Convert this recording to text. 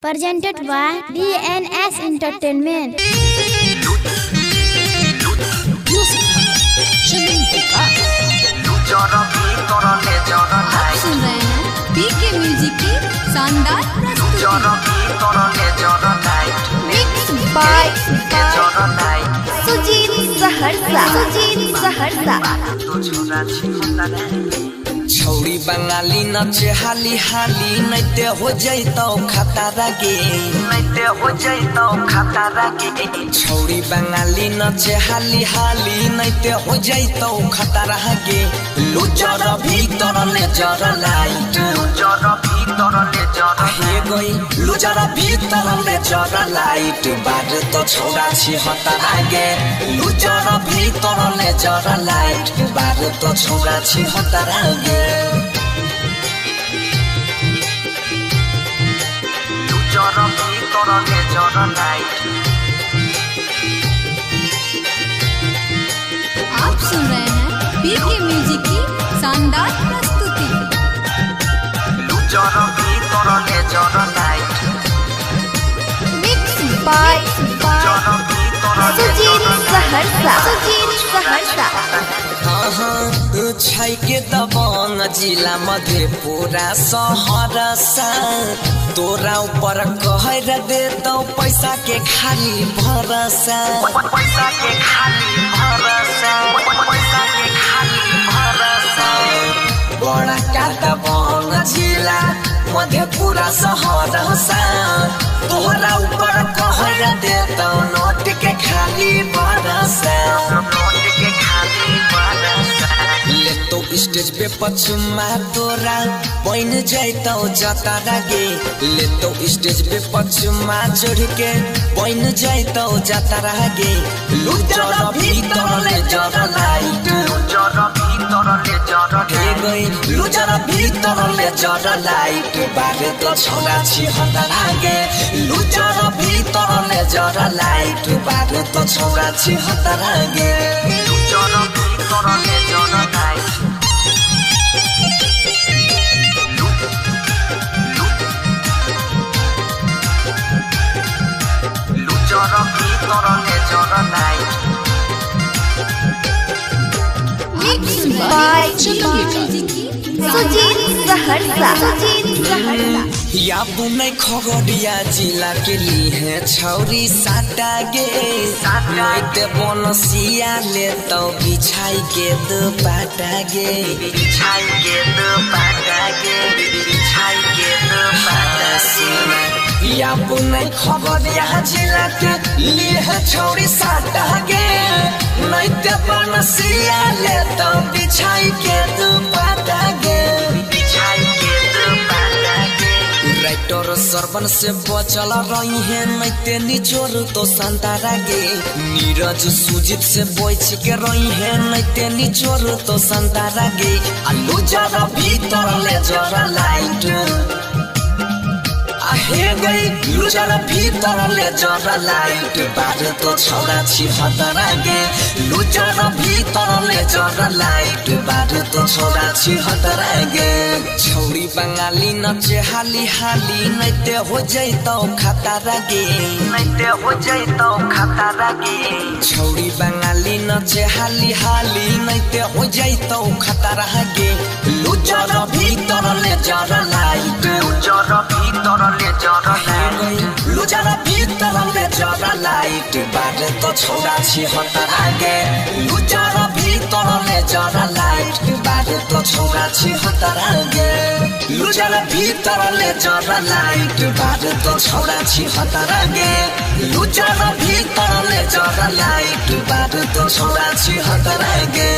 Presented by DNS Entertainment. आप सुन रहे हैं पीके म्यूजिक की शानदार Mixed by सुजीत सहरसा छौड़ी बंगाली नचे हाली हाली नैते हो जैतौ खतरा गे छौड़ी बंगाली नचे हाली हाली नैते हो जैतौ खतरा गे लुचर भीतर ले जर लाइट हे गई लुचर भीतर ले जर लाइट बार तो छौड़ा छी हतरा गे लुचर भीतर ले जर लाइट बार तो छौड़ा छी हतरा गे आप सुन रहे हैं पीके म्यूजिक की शानदार प्रस्तुति Mixed by सुजीत सहरसा छै के दबंग जिला मधेपुरा सहरसा तोरा ऊपर कहर देतौ पैसा के खाली भरोसा बड़ा का दबंग जिला मधेपुरा सहरसा तोरा ऊपर कहर देतौ नोट के खाली भरोसा ले तो स्टेज पे पछुमा तोरा बन जैतौ जतारा गे ले तो स्टेज पे पछुमा चढ़ के बन जैतौ जतारा गे लुचर भीतर ले जर लाइट हे गई लुचर भीतर ले जर लाइट बारे तो छोड़ा छी हतरा गे लुचर भीतर ले जर लाइट बारे तो छोड़ा छी हतरा गे Mixed by म्यूजिक की सुजीत सहरसा या बुनै खगड़िया जिला के लिए छौरी साटा गे नैते बनसिया ले तो बिछाई के दुपट्टा गे या बुनै खगड़िया जिला के लिए छौरी साटा गे नैते बनसिया ले तो बिछाई के दुपट्टा गे राइटर सरवन से बचल रही है नैते निचोर तो संतारा गे नीरज सुजीत से बच के रही है नैते निचोर तो संतारा गे आलू जरा भीतर ले जरा लाइट हे गई लुचर भीतर ले जर लाइट बार तो छौड़ा छी हतरा गे लुचर भीतर ले जर लाइट बार तो छौड़ा छी हतरा गे छौड़ी बंगाली नचे हाली हाली नैते हो जैतौ खतरा गे छौड़ी बंगाली नचे हाली हाली नैते हो जैतौ खतरा गे लुचर भीतर ले जर लाइट लुचर भीतर ले जर लाइट बारे तो छौड़ा छी हतरा गे लुचर भीतर ले जर लाइट बारे तो छौड़ा छी हतरा गे लुचर भीतर ले जर लाइट बारे तो छौड़ा छी हतरा गे लुचर भीतर ले जर लाइट बारे तो छौड़ा छी हतरा गे।